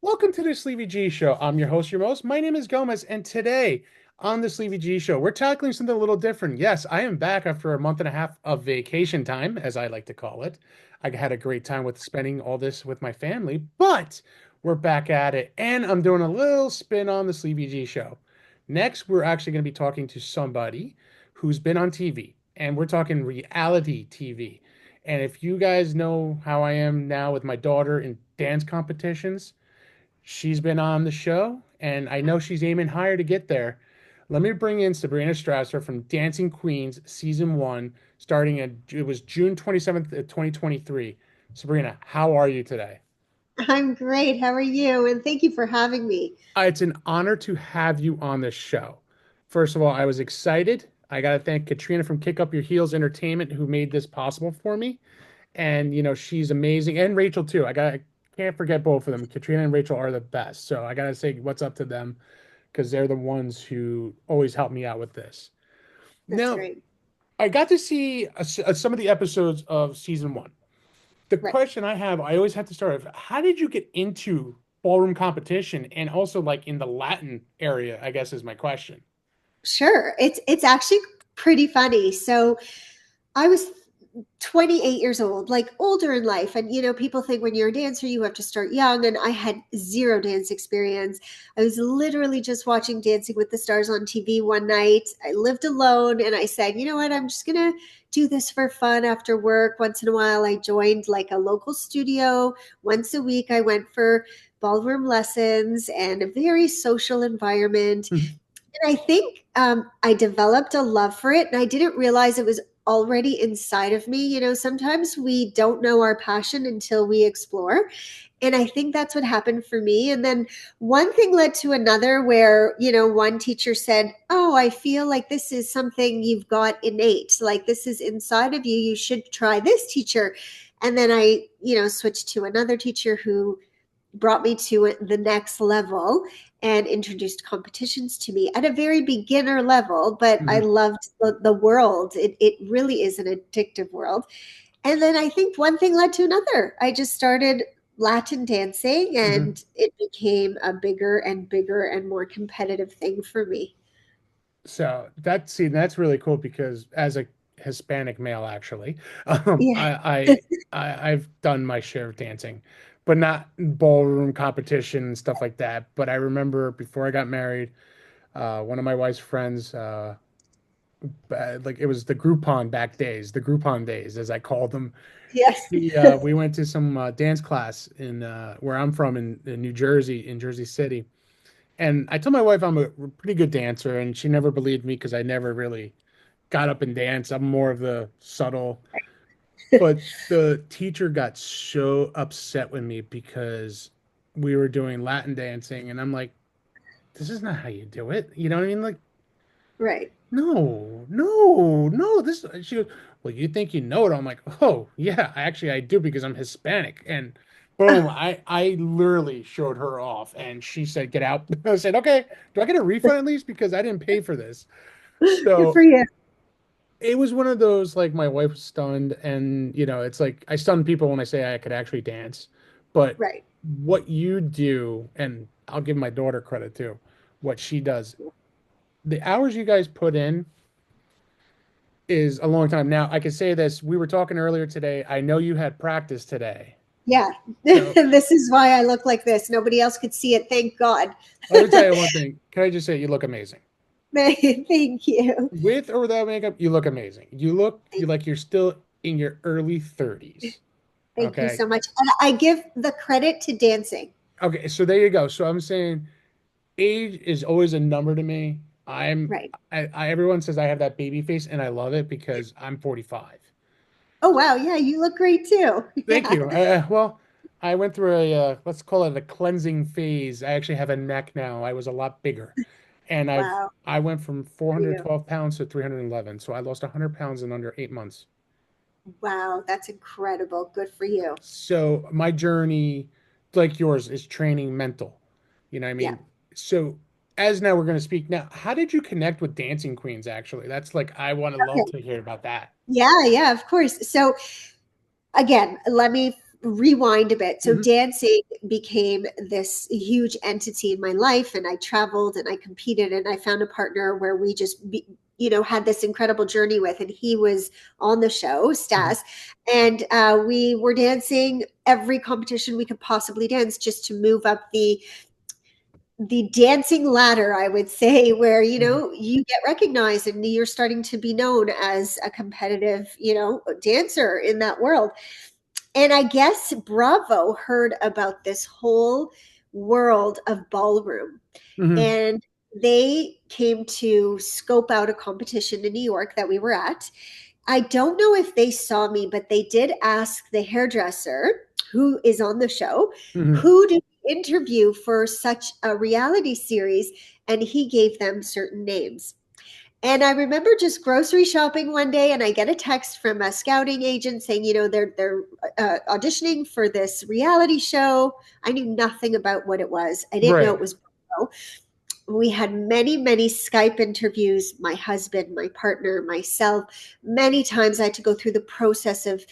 Welcome to the Sleevy G Show. I'm your host, your most. My name is Gomez, and today on the Sleevy G Show, we're tackling something a little different. Yes, I am back after a month and a half of vacation time, as I like to call it. I had a great time with spending all this with my family, but we're back at it, and I'm doing a little spin on the Sleevy G Show. Next, we're actually going to be talking to somebody who's been on TV, and we're talking reality TV. And if you guys know how I am now with my daughter in dance competitions, she's been on the show, and I know she's aiming higher to get there. Let me bring in Sabrina Strasser from Dancing Queens season one, starting at it was June 27th, 2023. Sabrina, how are you today? I'm great. How are you? And thank you for having me. It's an honor to have you on the show. First of all, I was excited. I got to thank Katrina from Kick Up Your Heels Entertainment who made this possible for me. And she's amazing, and Rachel too. I can't forget both of them. Katrina and Rachel are the best. So I gotta say what's up to them because they're the ones who always help me out with this. That's Now, great. I got to see some of the episodes of season one. The Right. question I have, I always have to start with, how did you get into ballroom competition and also like in the Latin area, I guess is my question. Sure. It's actually pretty funny. So I was 28 years old, like older in life. And people think when you're a dancer, you have to start young. And I had zero dance experience. I was literally just watching Dancing with the Stars on TV one night. I lived alone and I said, you know what, I'm just gonna do this for fun after work. Once in a while, I joined like a local studio. Once a week, I went for ballroom lessons and a very social environment. And I think I developed a love for it, and I didn't realize it was already inside of me. Sometimes we don't know our passion until we explore. And I think that's what happened for me. And then one thing led to another where, one teacher said, "Oh, I feel like this is something you've got innate. Like this is inside of you. You should try this teacher." And then I, switched to another teacher who brought me to the next level and introduced competitions to me at a very beginner level, but I Mhm, loved the world. It really is an addictive world. And then I think one thing led to another. I just started Latin dancing mhm. and it became a bigger and bigger and more competitive thing for me. So that's really cool because as a Hispanic male, actually, Yeah. I've done my share of dancing, but not ballroom competition and stuff like that. But I remember before I got married, one of my wife's friends, like it was the Groupon back days, the Groupon days, as I called them. Yes. We went to some dance class in where I'm from in New Jersey, in Jersey City. And I told my wife I'm a pretty good dancer, and she never believed me because I never really got up and danced. I'm more of the subtle. But the teacher got so upset with me because we were doing Latin dancing, and I'm like, this is not how you do it. You know what I mean? Like, Right. no, no, no. This. She goes, well, you think you know it? I'm like, oh yeah, actually I do because I'm Hispanic. And boom, I literally showed her off, and she said, get out. I said, okay, do I get a refund at least because I didn't pay for this? Good So for you. it was one of those like my wife was stunned, and it's like I stun people when I say I could actually dance, but Right. what you do, and I'll give my daughter credit too, what she does, the hours you guys put in is a long time. Now I can say this: we were talking earlier today. I know you had practice today, Yeah. so This is why I look like this. Nobody else could see it. Thank God. let me tell you one thing. Can I just say you look amazing Thank you. with or without makeup? You look amazing. You like you're still in your early 30s. Thank you Okay. so much. And I give the credit to dancing. Okay, so there you go. So I'm saying age is always a number to me. Right. Everyone says I have that baby face, and I love it because I'm 45. Oh, wow. Yeah, you look great too. Thank Yeah. you. Well, I went through a let's call it a cleansing phase. I actually have a neck now. I was a lot bigger, and Wow. I went from For you. 412 pounds to 311. So I lost 100 pounds in under 8 months. Wow. That's incredible. Good for you. So my journey, like yours, is training mental. You know what I Yeah. mean? So as now we're going to speak now, how did you connect with Dancing Queens actually? That's like I want to love Okay. to hear about that. Yeah. Yeah. Of course. So, again, let me rewind a bit. So Hmm. dancing became this huge entity in my life, and I traveled and I competed and I found a partner where we just had this incredible journey with, and he was on the show, Hmm. Stas, and we were dancing every competition we could possibly dance just to move up the dancing ladder, I would say, where Hmm. you get recognized and you're starting to be known as a competitive dancer in that world. And I guess Bravo heard about this whole world of ballroom, Hmm. and they came to scope out a competition in New York that we were at. I don't know if they saw me, but they did ask the hairdresser who is on the show, Hmm. who did we interview for such a reality series? And he gave them certain names. And I remember just grocery shopping one day, and I get a text from a scouting agent saying, they're auditioning for this reality show. I knew nothing about what it was. I didn't know Right. it was Bravo. We had many, many Skype interviews. My husband, my partner, myself. Many times I had to go through the process of,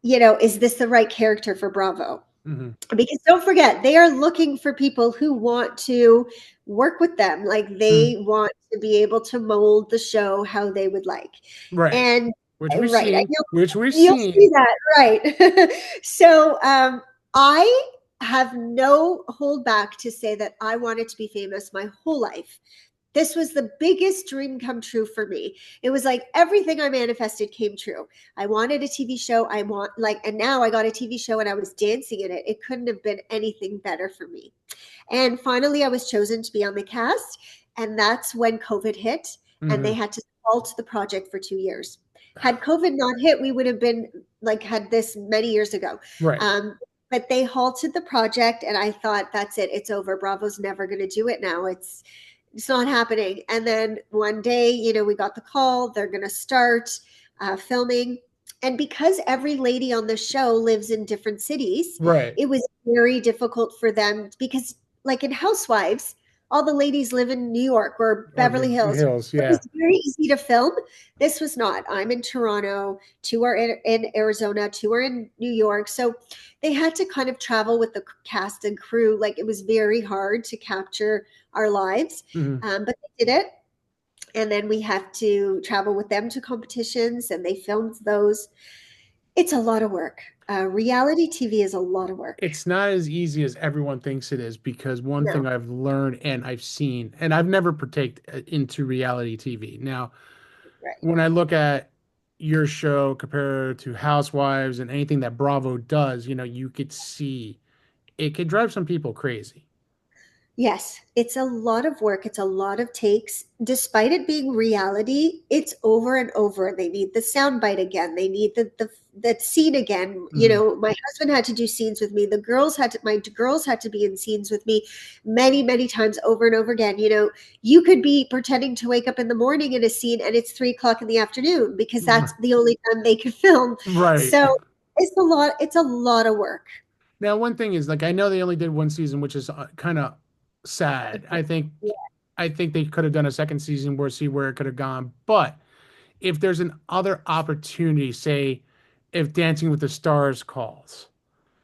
is this the right character for Bravo? Hmm. Because don't forget, they are looking for people who want to work with them. Like Hmm. they want to be able to mold the show how they would like. Right. And Which we've right, seen. Which we've you'll see seen. that, right? So I have no hold back to say that I wanted to be famous my whole life. This was the biggest dream come true for me. It was like everything I manifested came true. I wanted a TV show. And now I got a TV show and I was dancing in it. It couldn't have been anything better for me. And finally, I was chosen to be on the cast. And that's when COVID hit, and they Hmm. had to halt the project for 2 years. Had COVID not hit, we would have been like had this many years ago. Right. Um, but they halted the project, and I thought, that's it. It's over. Bravo's never going to do it now. It's not happening. And then one day, we got the call, they're going to start filming. And because every lady on the show lives in different cities, Right. it was very difficult for them because, like in Housewives, all the ladies live in New York or Or Beverly the Hills. hills. It Yeah. was very easy to film. This was not. I'm in Toronto, two are in Arizona, two are in New York. So they had to kind of travel with the cast and crew. Like it was very hard to capture our lives, Hmm. but they did it. And then we have to travel with them to competitions, and they filmed those. It's a lot of work. Reality TV is a lot of work. It's not as easy as everyone thinks it is because one No, thing I've learned and I've seen, and I've never partaked into reality TV. Now, right. when I look at your show compared to Housewives and anything that Bravo does, you could see it could drive some people crazy. Yes, it's a lot of work. It's a lot of takes. Despite it being reality, it's over and over. They need the soundbite again. They need the scene again. Hmm. My husband had to do scenes with me. My girls had to be in scenes with me many, many times over and over again. You could be pretending to wake up in the morning in a scene and it's 3 o'clock in the afternoon because that's the only time they could film. Right. So it's a lot. It's a lot of work. Now, one thing is like I know they only did one season, which is kind of sad. I think they could have done a second season where see where it could have gone. But if there's an other opportunity, say if Dancing with the Stars calls,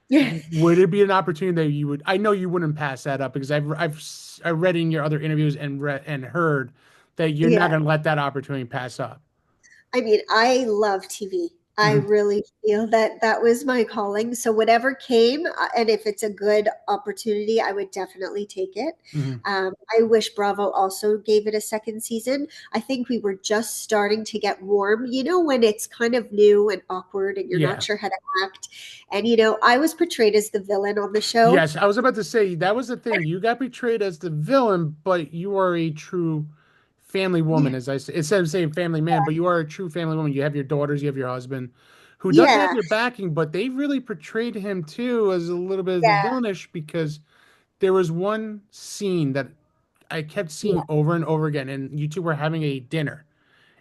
Yeah. would it be an opportunity that you would? I know you wouldn't pass that up because I read in your other interviews and read and heard that you're not Yeah. going to let that opportunity pass up. I mean, I love TV. I Hmm. really feel that that was my calling. So whatever came, and if it's a good opportunity, I would definitely take it. Hmm. I wish Bravo also gave it a second season. I think we were just starting to get warm, when it's kind of new and awkward and you're not Yeah. sure how to act. And, I was portrayed as the villain on the show. Yes, I was about to say that was the thing. You got portrayed as the villain, but you are a true family Yeah. woman, as I say. Instead of saying family man, but you are a true family woman. You have your daughters, you have your husband, who does have Yeah. your backing, but they really portrayed him too as a little bit of the Yeah. villainish because there was one scene that I kept Yeah. seeing over and over again, and you two were having a dinner,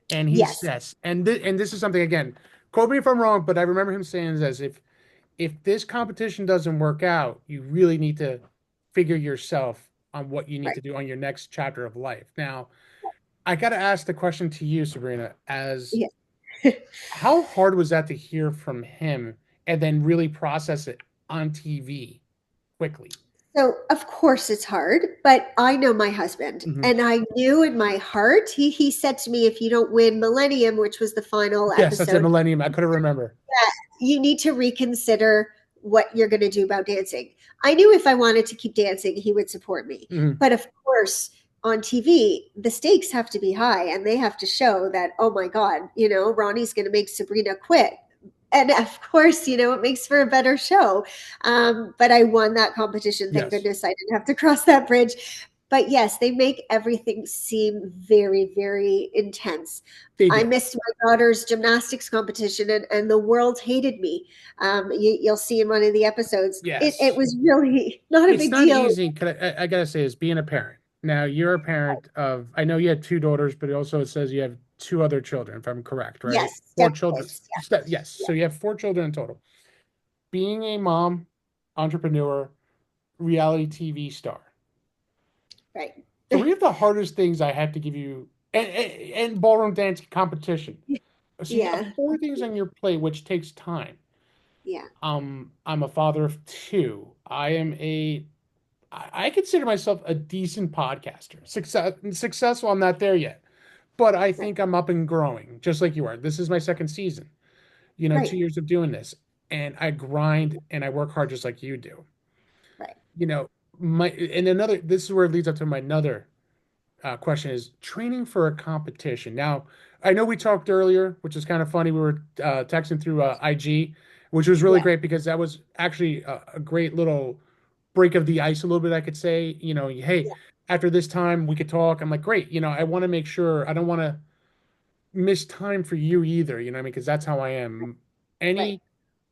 and he Yes. says, and this is something again, quote me if I'm wrong, but I remember him saying this, if this competition doesn't work out, you really need to figure yourself on what you need Right. to do on your next chapter of life. Now, I got to ask the question to you, Sabrina, as Yeah. how hard was that to hear from him and then really process it on TV quickly. So, of course, it's hard, but I know my husband, Hmm. and I knew in my heart, he said to me, if you don't win Millennium, which was the final Yes, that's a episode, Millennium. I couldn't remember. you need to reconsider what you're going to do about dancing. I knew if I wanted to keep dancing, he would support me. Hmm. But of course, on TV, the stakes have to be high and they have to show that, oh my God, Ronnie's going to make Sabrina quit. And of course, it makes for a better show. But I won that competition. Thank Yes, goodness I didn't have to cross that bridge. But yes, they make everything seem very, very intense. they I do. missed my daughter's gymnastics competition, and the world hated me. You'll see in one of the episodes. It Yes. was really not a It's big not deal. easy. I gotta say, is being a parent. Now, you're a parent of, I know you had two daughters, but it says you have two other children, if I'm correct, right? Yes, Four step children. kids. Yes. Yeah, So you have four children in total. Being a mom, entrepreneur, reality TV star. yeah, right. Three of the hardest things I have to give you, and ballroom dance competition. So you have Yeah, four things on your plate, which takes time. yeah, I'm a father of two. I consider myself a decent podcaster. Successful, I'm not there yet, but I right, think I'm up and growing, just like you are. This is my second season, 2 right, years of doing this, and I grind and I work hard just like you do. right. You know, this is where it leads up to my another question is training for a competition. Now, I know we talked earlier, which is kind of funny. We were texting through IG, which was really Yeah, great because that was actually a great little break of the ice a little bit, I could say. Hey, yeah, after this time we could talk. I'm like, great. I want to make sure I don't want to miss time for you either. You know what I mean? Because that's how I am. right. Any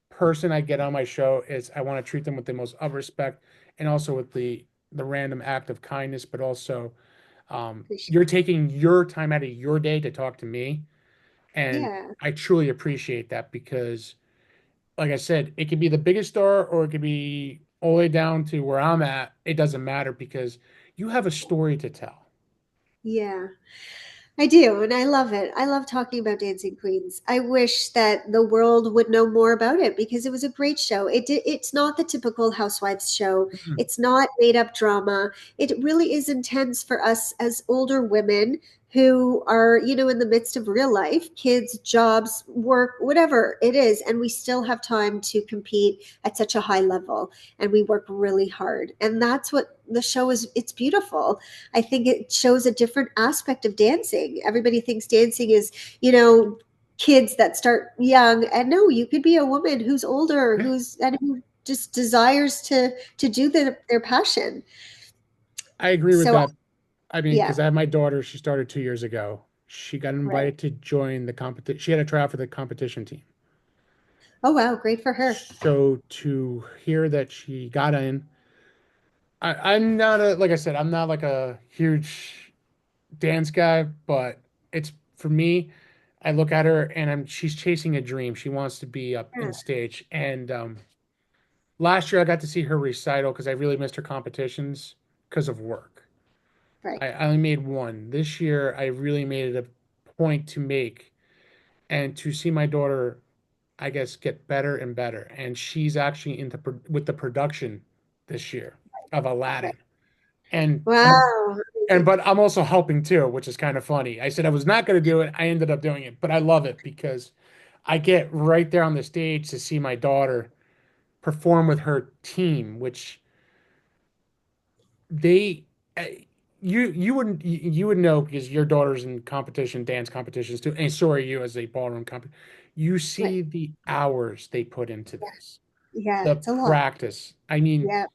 person I get on my show is I want to treat them with the most of respect and also with the random act of kindness, but also Appreciate. you're taking your time out of your day to talk to me. And Yeah, I truly appreciate that because, like I said, it could be the biggest star or it could be all the way down to where I'm at. It doesn't matter because you have a story to tell. yeah. I do, and I love it. I love talking about Dancing Queens. I wish that the world would know more about it because it was a great show. It's not the typical housewives show. Mhm. It's not made up drama. It really is intense for us as older women who are, in the midst of real life, kids, jobs, work, whatever it is, and we still have time to compete at such a high level and we work really hard. And that's what the show is. It's beautiful. I think it shows a different aspect of dancing. Everybody thinks dancing is, you know, kids that start young, and no, you could be a woman who's older, Yeah, who just desires to do their passion. I agree with So that. I mean, yeah, because I have my daughter, she started 2 years ago. She got right. invited to join the competition. She had a tryout for the competition team. Oh wow, great for her. So to hear that she got in, I'm not like I said, I'm not like a huge dance guy, but it's for me, I look at her and she's chasing a dream. She wants to be up Yeah, in stage. And last year I got to see her recital because I really missed her competitions because of work. right, I only made one. This year I really made it a point to make and to see my daughter, I guess, get better and better. And she's actually with the production this year of right. Aladdin. And Wow, And amazing. but I'm also helping too, which is kind of funny. I said I was not going to do it. I ended up doing it, but I love it because I get right there on the stage to see my daughter perform with her team, which they eh, you would know because your daughter's in competition, dance competitions too, and so are you as a ballroom comp. You Right. see the hours they put into Yeah, this, yeah, the it's a lot. practice. I mean, Yeah,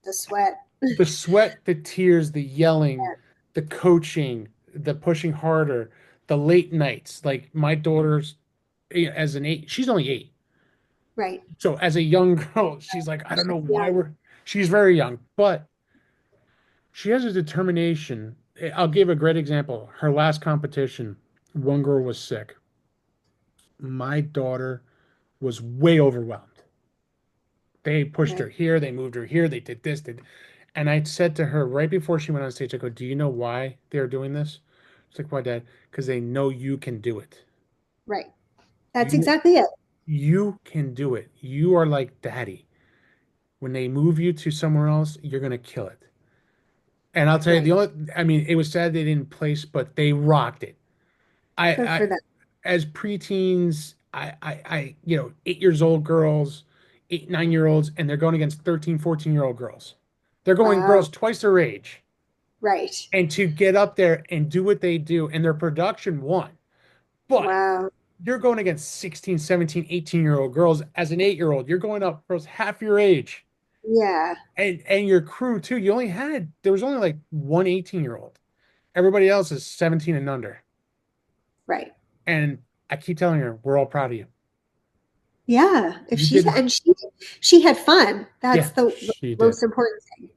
the sweat. the sweat, the tears, the yelling, the coaching, the pushing harder, the late nights. Like my daughter's as an eight, she's only 8. Right. So as a young girl, she's like, I don't know Yeah. why she's very young, but she has a determination. I'll give a great example. Her last competition, one girl was sick. My daughter was way overwhelmed. They pushed her Right. here, they moved her here, they did this, and I said to her right before she went on stage, I go, "Do you know why they're doing this?" She's like, "Why, Dad?" Because they know you can do it. Right. That's You exactly it. You can do it. You are like daddy. When they move you to somewhere else, you're gonna kill it. And I'll tell you, the Right. only, I mean, it was sad they didn't place, but they rocked it. Good I for them. as preteens, 8 years old girls, 8, 9 year olds, and they're going against 13, 14-year-old girls. They're going Wow. girls twice their age. Right. And to get up there and do what they do, and their production won. But Wow. you're going against 16, 17, 18-year-old girls as an 8-year-old. You're going up girls half your age. Yeah. And your crew too. There was only like one 18-year-old. Everybody else is 17 and under. Right. And I keep telling her, we're all proud of you. Yeah. If You she's did, and she had fun. That's yeah, the she did. most important thing.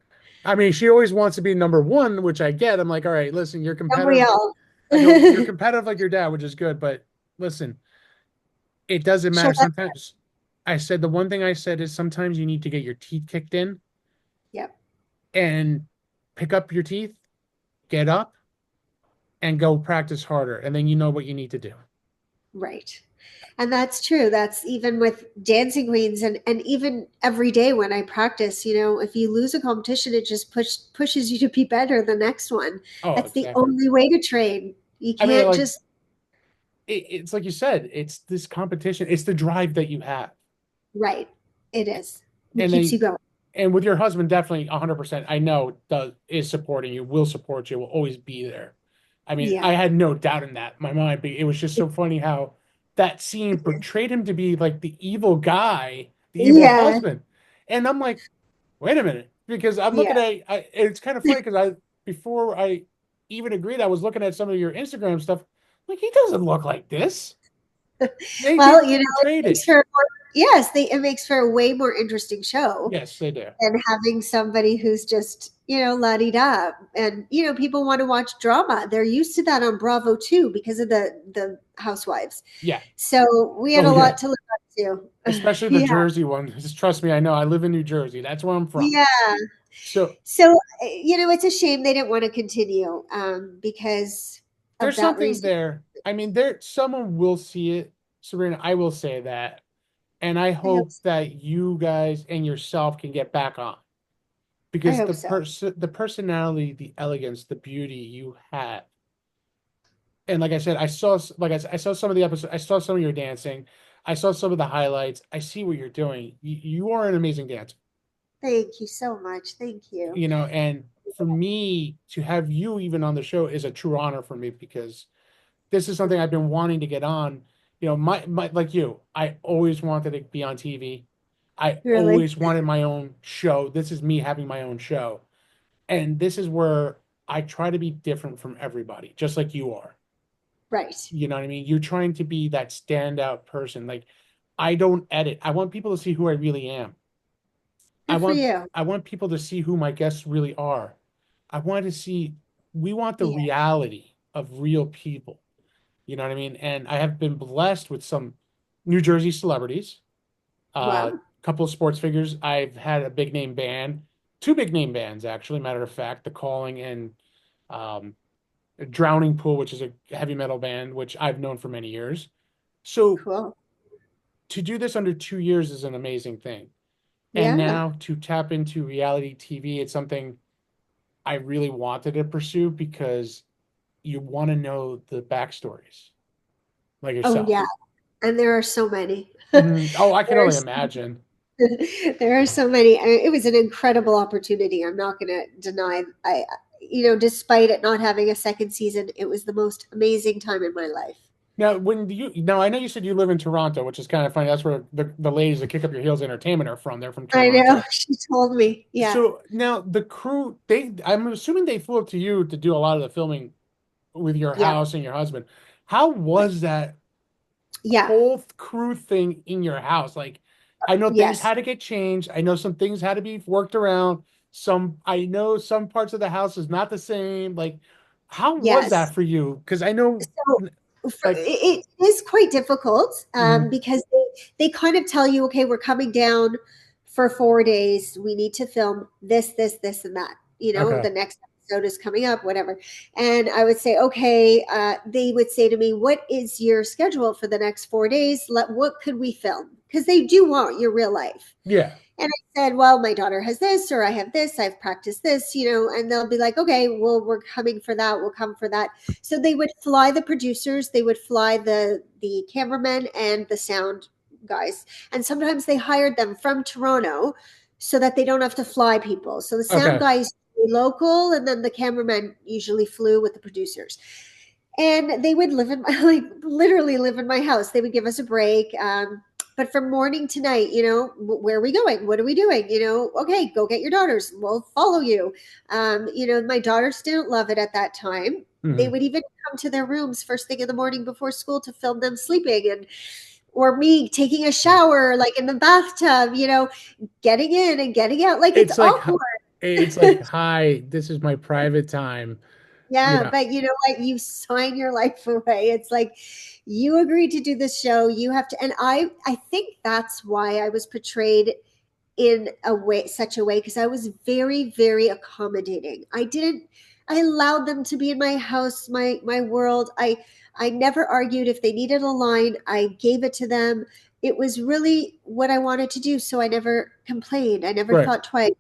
I mean, she always wants to be number one, which I get. I'm like, all right, listen, you're Don't we competitive. all? I go, you're competitive like your dad, which is good, but listen, it doesn't She'll matter. let. Sometimes I said the one thing I said is sometimes you need to get your teeth kicked in Yep. and pick up your teeth, get up, and go practice harder, and then you know what you need to do. Right. And that's true. That's even with dancing queens and even every day when I practice, if you lose a competition, it just pushes you to be better the next one. Oh, That's the exactly. only way to train. You I mean, can't like just it's like you said, it's this competition, it's the drive that you have, right. It is. It and keeps you then going. and with your husband, definitely 100%. I know does is supporting you, will support you, will always be there. I mean, Yeah. I had no doubt in that in my mind. But it was just so funny how that scene portrayed him to be like the evil guy, the evil Yeah. husband, and I'm like, wait a minute, because I'm Yeah. looking at it's kind of funny because I before I even agreed, I was looking at some of your Instagram stuff. Like he doesn't look like this. They Well, it portrayed makes it. for yes, it makes for a way more interesting show Yes, they do. than having somebody who's just, la-di-da. And, people want to watch drama. They're used to that on Bravo too because of the housewives. Yeah. So we had Oh a yeah. lot to look up to. Especially the Yeah. Jersey one. Just trust me, I know. I live in New Jersey. That's where I'm from. Yeah. So So, it's a shame they didn't want to continue because of there's that something reason. there. I mean, there someone will see it, Sabrina. I will say that. And I I hope hope so. that you guys and yourself can get back on I because hope so. the personality, the elegance, the beauty you have. And like I said, I saw some of the episodes. I saw some of your dancing. I saw some of the highlights. I see what you're doing. You are an amazing dancer. Thank you so much. Thank you. And for me to have you even on the show is a true honor for me because this is something I've been wanting to get on. My like you, I always wanted to be on TV. I Really? always wanted my own show. This is me having my own show. And this is where I try to be different from everybody, just like you are. Right. You know what I mean? You're trying to be that standout person. Like I don't edit. I want people to see who I really am. I Good for want you. I want people to see who my guests really are. I want to see we want the Yeah. reality of real people. You know what I mean? And I have been blessed with some New Jersey celebrities, a Wow. couple of sports figures. I've had a big name band, two big name bands actually, matter of fact, The Calling and um, Drowning Pool, which is a heavy metal band, which I've known for many years. So Cool. to do this under 2 years is an amazing thing. And Yeah. now to tap into reality TV, it's something I really wanted to pursue because you want to know the backstories, like Oh, yourself. yeah. And there are so many. Oh, I can There are only so, imagine. there are so many. It was an incredible opportunity. I'm not going to deny. Despite it not having a second season, it was the most amazing time in my life. Now I know you said you live in Toronto, which is kind of funny. That's where the ladies that kick up your heels entertainment are from. They're from I know. Toronto. She told me. Yeah. So now the crew, I'm assuming they flew up to you to do a lot of the filming with your Yeah. house and your husband. How Right. was that Yeah. whole crew thing in your house? Like, I know things Yes. had to get changed. I know some things had to be worked around. I know some parts of the house is not the same. Like, how was Yes. that for you? Because I know, So like, it is quite difficult mhm, because they kind of tell you, okay, we're coming down for 4 days. We need to film this, this, this, and that. okay, The next episode is coming up, whatever. And I would say, okay, they would say to me, what is your schedule for the next 4 days? What could we film? Because they do want your real life. Yeah. And I said, well, my daughter has this, or I have this, I've practiced this, and they'll be like, okay, well, we're coming for that. We'll come for that. So they would fly the producers, they would fly the cameramen and the sound guys. And sometimes they hired them from Toronto so that they don't have to fly people. So the sound Okay. guys local, and then the cameramen usually flew with the producers. And they would live in my, like, literally live in my house. They would give us a break. But from morning to night, where are we going? What are we doing? Okay, go get your daughters. We'll follow you. My daughters didn't love it at that time. They Hmm. would even come to their rooms first thing in the morning before school to film them sleeping, and or me taking a shower, like in the bathtub, getting in and getting out. Like, it's It's like awkward. it's like, hi, this is my private time. You Yeah, know. but you know what? You sign your life away. It's like you agreed to do this show. You have to, and I think that's why I was portrayed in a way, such a way, because I was very, very accommodating. I allowed them to be in my house, my world. I never argued. If they needed a line, I gave it to them. It was really what I wanted to do. So I never complained. I never Right. thought twice.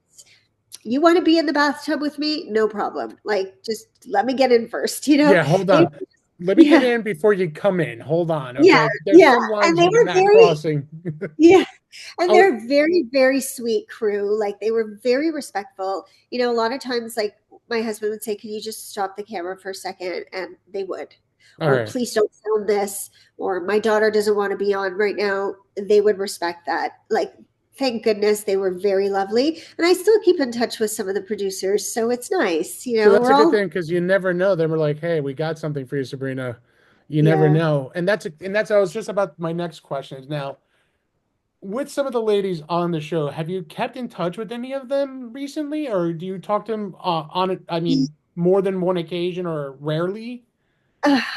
You want to be in the bathtub with me? No problem. Like, just let me get in first, Yeah, hold They, on. Let me get yeah, in before you come in. Hold on. yeah, Okay. There's yeah. some And lines they you're were not very, crossing. yeah. And Oh, they're a very, very sweet crew. Like, they were very respectful. A lot of times, like, my husband would say, can you just stop the camera for a second? And they would. all Or right. please don't film this. Or my daughter doesn't want to be on right now. They would respect that. Like, thank goodness they were very lovely. And I still keep in touch with some of the producers. So it's nice. So that's We're a good all, thing because you never know. Then we're like, hey, we got something for you, Sabrina. You never yeah. know. And that's I was just about my next question is now with some of the ladies on the show, have you kept in touch with any of them recently, or do you talk to them on it? I mean, more than one occasion or rarely?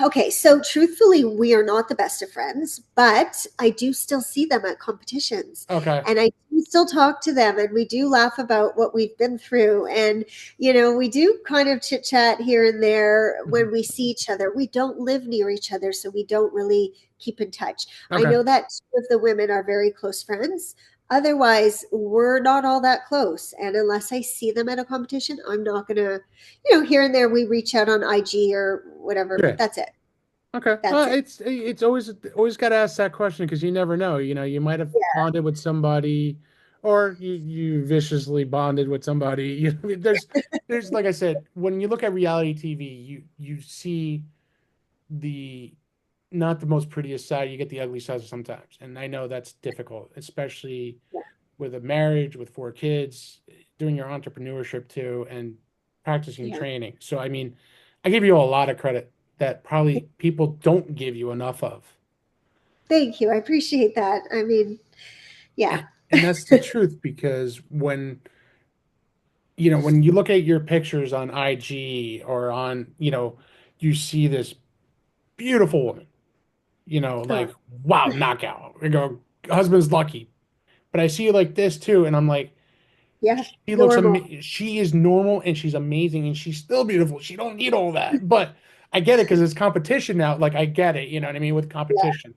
Okay, so truthfully, we are not the best of friends, but I do still see them at competitions, Okay. and I do still talk to them, and we do laugh about what we've been through, and we do kind of chit chat here and there Mhm. when we see each other. We don't live near each other, so we don't really keep in touch. I Okay. know that two of the women are very close friends. Otherwise, we're not all that close, and unless I see them at a competition, I'm not gonna, here and there we reach out on IG or whatever, Yeah. but that's it. Okay. That's it. It's always got to ask that question because you never know. You might have Yeah. bonded with somebody, or you viciously bonded with somebody. There's like I said, when you look at reality TV, you see the not the most prettiest side. You get the ugly side sometimes, and I know that's difficult, especially Yeah. with a marriage with 4 kids, doing your entrepreneurship too, and practicing Yeah. training. So I mean, I give you a lot of credit that probably people don't give you enough of. Thank you. I appreciate that. I mean, yeah. And that's the truth because when you look at your pictures on IG or you see this beautiful woman, Oh, like, wow, knockout. I go, husband's lucky. But I see you like this too, and I'm like, yeah. Normal. she is normal and she's amazing and she's still beautiful. She don't need all that. But I get it because it's competition now. Like I get it, you know what I mean, with Yeah. competition.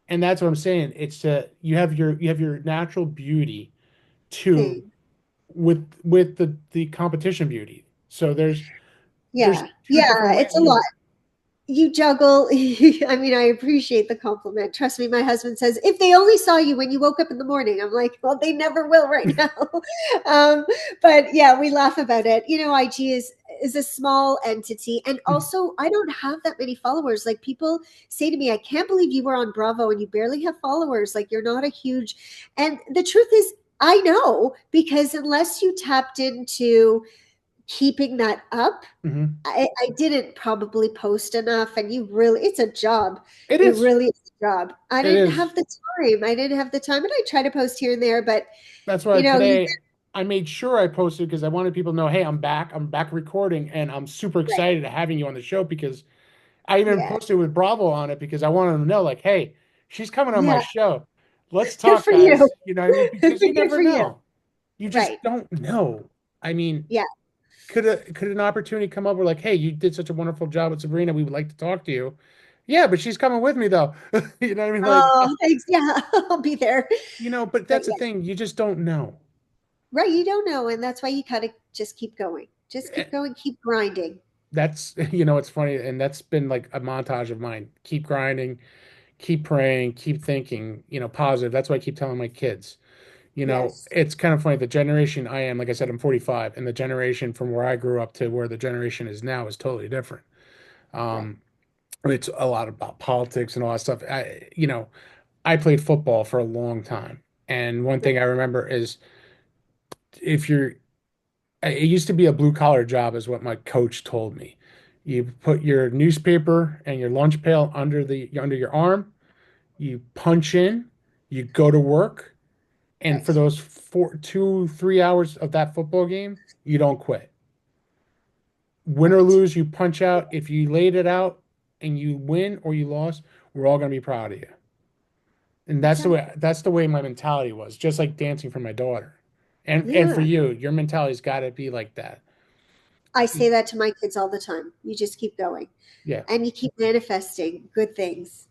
And that's what I'm saying. It's you have your natural beauty too Thing. with the competition beauty. So there's Yeah. two Yeah. different ways It's a you lot. You juggle. I mean, I appreciate the compliment. Trust me, my husband says, if they only saw you when you woke up in the morning, I'm like, well, they never will right now. um, but yeah, we laugh about it. IG is a small entity. And also, I don't have that many followers. Like, people say to me, I can't believe you were on Bravo and you barely have followers. Like, you're not a huge. And the truth is, I know, because unless you tapped into keeping that up, Mhm. I didn't probably post enough, and it's a job. It It is. really is a job. I It didn't is. have the time. I didn't have the time, and I try to post here and there, but That's why you today I made sure I posted because I wanted people to know, hey, I'm back. I'm back recording, and I'm super right. excited having you on the show because I even Yeah. posted with Bravo on it because I wanted them to know, like, hey, she's coming on my Yeah. show. Let's Good talk, for you. guys. You know what I mean? Because you Good never for you. know. You just Right. don't know. I mean, Yeah. could an opportunity come up where like, hey, you did such a wonderful job with Sabrina. We would like to talk to you. Yeah, but she's coming with me though. You know what I mean? Like, Oh, thanks. Yeah, I'll be there. but But that's the yeah, thing. You just don't know. right. You don't know. And that's why you gotta just keep going. Just Eh, keep going, keep grinding. That's, it's funny. And that's been like a montage of mine. Keep grinding, keep praying, keep thinking, positive. That's why I keep telling my kids. Yes. It's kind of funny. The generation I am, like I said, I'm 45, and the generation from where I grew up to where the generation is now is totally different. Right. Um, it's a lot about politics and all that stuff. I played football for a long time, and one Right. thing I remember is if you're, it used to be a blue collar job, is what my coach told me. You put your newspaper and your lunch pail under your arm, you punch in, you go to work, and for Right. those 2, 3 hours of that football game, you don't quit. Win or Right. lose, you punch out. If you laid it out and you win or you lost, we're all gonna be proud of you. And Exactly. that's the way my mentality was, just like dancing for my daughter. And for Yeah. you, your mentality's got to be like that. I say that to my kids all the time. You just keep going Yeah. and you keep manifesting good things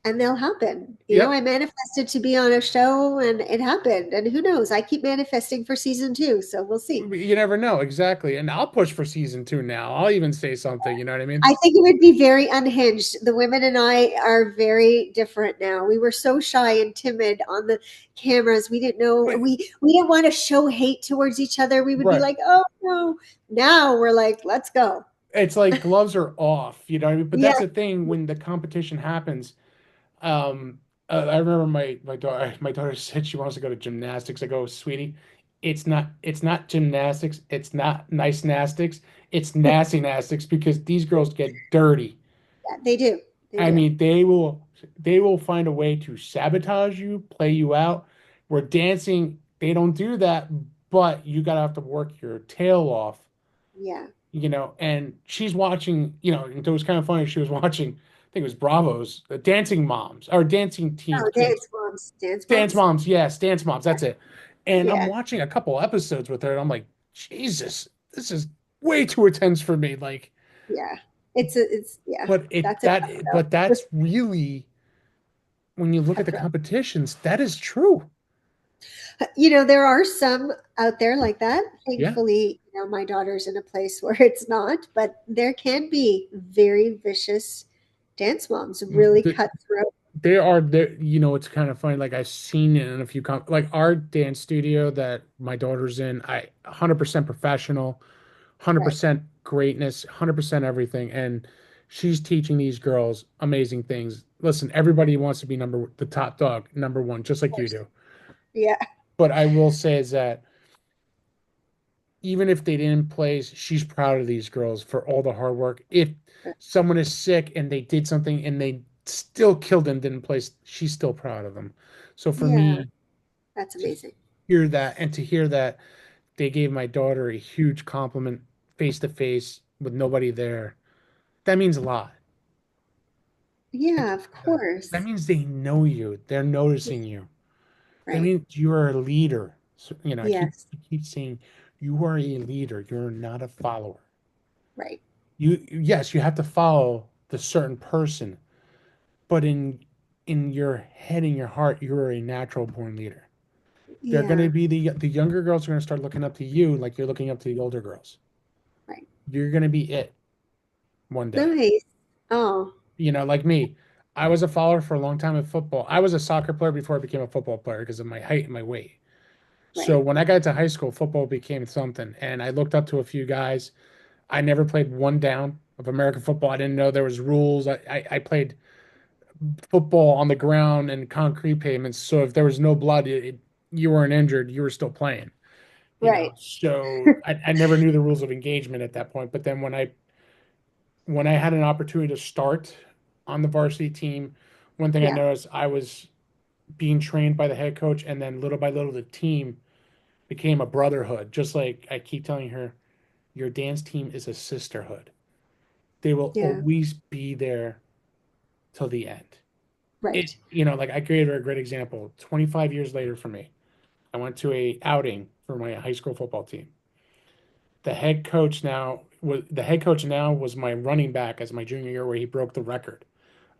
and they'll happen. I Yep. manifested to be on a show and it happened. And who knows? I keep manifesting for season two. So we'll see. You never know exactly. And I'll push for season 2 now. I'll even say something, you know what I mean? I think it would be very unhinged. The women and I are very different now. We were so shy and timid on the cameras. We didn't know But we didn't want to show hate towards each other. We would be right. like, "Oh no." Now we're like, "Let's go." It's like gloves are off, you know what I mean? But Yeah, that's the thing when the competition happens. Um, I remember my daughter said she wants to go to gymnastics. I go, sweetie, it's not gymnastics, it's not nice nastics, it's nasty nastics because these girls get dirty. yeah, they do. They I do. mean, they will find a way to sabotage you, play you out. Where dancing, they don't do that, but you gotta have to work your tail off, Yeah. and she's watching, and it was kind of funny. She was watching, I think it was Bravo's Dancing Moms or Dancing Teen Oh, Kids. dance moms. Dance Dance moms? Moms, yes, Dance Moms, that's it. And I'm Yeah. watching a couple episodes with her, and I'm like, Jesus, this is way too intense for me. Like, Yeah. It's yeah. That's enough but though. that's really when you look at the competitions, that is true. There are some out there like that. Yeah. Thankfully, my daughter's in a place where it's not, but there can be very vicious dance moms, really The, cutthroat. There are there, it's kind of funny. Like I've seen it in a few like our dance studio that my daughter's in. 100% professional, Right. 100% greatness, 100% everything, and she's teaching these girls amazing things. Listen, everybody wants to be the top dog, number one, just Of like you course. do. Yeah. But I will say is that even if they didn't place, she's proud of these girls for all the hard work. If someone is sick and they did something and they still killed and didn't place, she's still proud of them. So for Yeah. me That's to amazing. hear that and to hear that they gave my daughter a huge compliment face to face with nobody there, that means a lot. Yeah, of That course. means they know you. They're noticing you. That Right. means you are a leader. So, Yes. I keep saying you are a leader. You're not a follower. Right. Yes, you have to follow the certain person, but in your head, in your heart, you're a natural born leader. They're going to Yeah. be the younger girls are going to start looking up to you like you're looking up to the older girls. Right. You're going to be it one day. Nice. Oh, Like me. I was a follower for a long time in football. I was a soccer player before I became a football player because of my height and my weight. So right. when I got to high school, football became something, and I looked up to a few guys. I never played one down of American football. I didn't know there was rules. I played football on the ground and concrete pavements. So if there was no blood, you weren't injured, you were still playing. Right. So I never knew the rules of engagement at that point. But then when I had an opportunity to start on the varsity team, one thing I Yeah. noticed I was being trained by the head coach, and then little by little the team became a brotherhood. Just like I keep telling her, your dance team is a sisterhood. They will Yeah. always be there till the end. Right. Like I gave her a great example. 25 years later for me, I went to a outing for my high school football team. The head coach now was my running back as my junior year, where he broke the record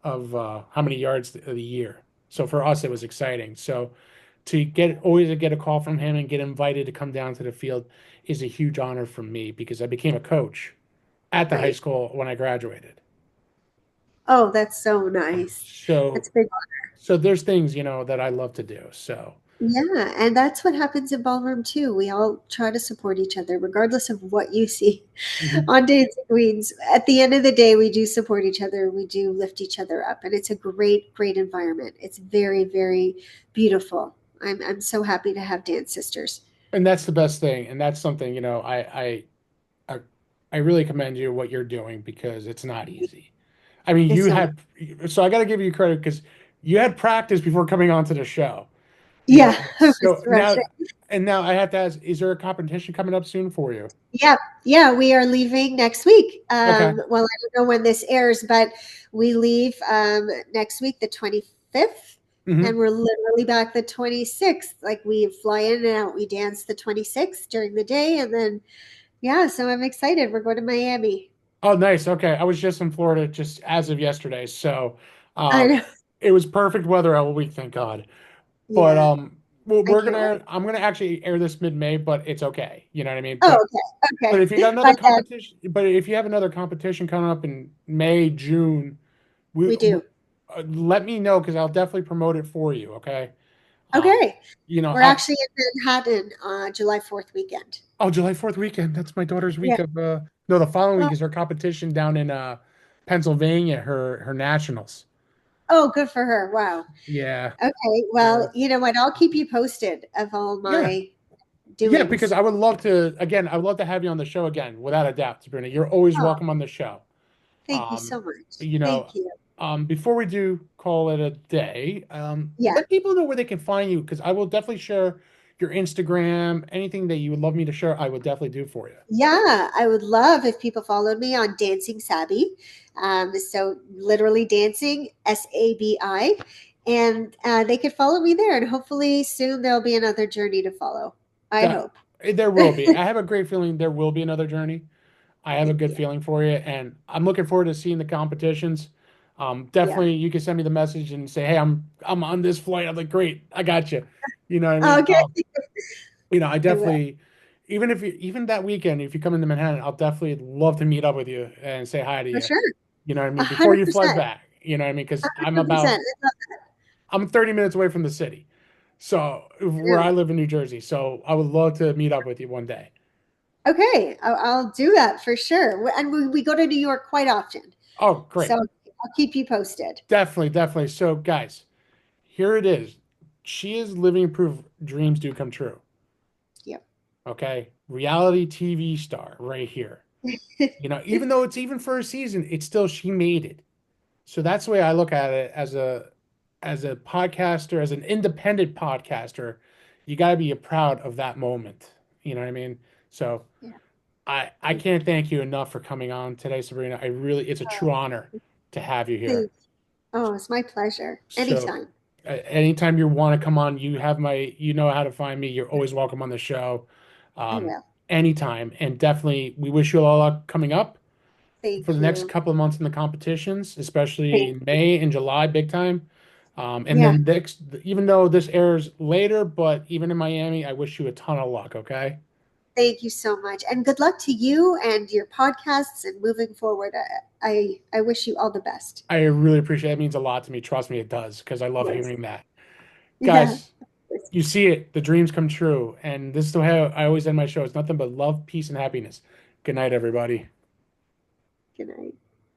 of how many yards of the year. So for us, it was exciting. So to get always to get a call from him and get invited to come down to the field is a huge honor for me because I became a coach at the high Right. school when I graduated. Oh, that's so nice. That's So a big. so there's things, that I love to do. So Yeah, and that's what happens in ballroom too. We all try to support each other, regardless of what you see mhm. on Dancing Queens. At the end of the day, we do support each other. We do lift each other up, and it's a great, great environment. It's very, very beautiful. I'm so happy to have dance sisters. And that's the best thing. And that's something, I I really commend you what you're doing because it's not easy. I mean, It's you so had so I got to give you credit because you had practice before coming onto the show. yeah, I was So rushing. now I have to ask, is there a competition coming up soon for you? Yeah, yeah, we are leaving next week. Okay. Well, I don't know when this airs, but we leave next week, the 25th, and Hmm. we're literally back the 26th. Like we fly in and out. We dance the 26th during the day, and then yeah, so I'm excited. We're going to Miami. Oh, nice. Okay. I was just in Florida just as of yesterday, so I um know. it was perfect weather all week, thank God. But Yeah, I can't wait. I'm gonna actually air this mid-May, but it's okay. You know what I mean? Oh, okay, But okay. if you got another But then competition, but if you have another competition coming up in May, June, we do. let me know because I'll definitely promote it for you. Okay. Um, Okay, you know, we're I actually in Manhattan July 4th weekend. Oh, July 4th weekend. That's my daughter's week Yeah. of no, the following Oh, week is her competition down in Pennsylvania, her nationals. oh, good for her. Wow. Yeah. Okay, well, So you know what? I'll keep you posted of all yeah. my Yeah, because doings. I would love to have you on the show again, without a doubt, Sabrina. You're always Oh, welcome on the show. thank you Um, so much. you know, Thank you. before we do call it a day, Yeah. let people know where they can find you because I will definitely share your Instagram, anything that you would love me to share, I would definitely do for you. Yeah, I would love if people followed me on Dancing Sabi. So literally dancing, SABI. And they could follow me there. And hopefully soon there'll be another journey to follow. I That hope. there will be. I have a great feeling there will be another journey. I have a Thank good you. feeling for you, and I'm looking forward to seeing the competitions. Yeah. Definitely, you can send me the message and say, "Hey, I'm on this flight." I'm like, "Great, I got you." You know what I mean? Okay. I I will. definitely, even that weekend, if you come into Manhattan, I'll definitely love to meet up with you and say hi to For you. sure. You know what I A mean? Before hundred you fly percent. back. You know what I mean? A Because hundred percent. I'm 30 minutes away from the city, so I where I know. live in New Jersey. So I would love to meet up with you one day. Okay, I'll do that for sure. And we go to New York quite often. Oh, So great. I'll keep you posted. Definitely, definitely. So, guys, here it is. She is living proof dreams do come true. Yep. Okay. Reality TV star right here. Even though it's even for a season, it's still she made it. So that's the way I look at it as a podcaster, as an independent podcaster, you gotta be proud of that moment. You know what I mean? So Yeah. I can't thank you enough for coming on today, Sabrina. It's a true honor to have you here. Thanks. Oh, it's my pleasure. So Anytime. anytime you want to come on, you know how to find me. You're always welcome on the show, I um, will. anytime. And definitely, we wish you all luck coming up for the Thank next you. couple of months in the competitions, especially Thank in May and July, big time. And Yeah. then next, even though this airs later, but even in Miami, I wish you a ton of luck. Okay. Thank you so much. And good luck to you and your podcasts and moving forward. I wish you all the best. I really appreciate it. It means a lot to me. Trust me, it does, because I Of love course. hearing that. Yeah. Guys, you see it, the dreams come true. And this is the way I always end my show. It's nothing but love, peace, and happiness. Good night, everybody. Good night.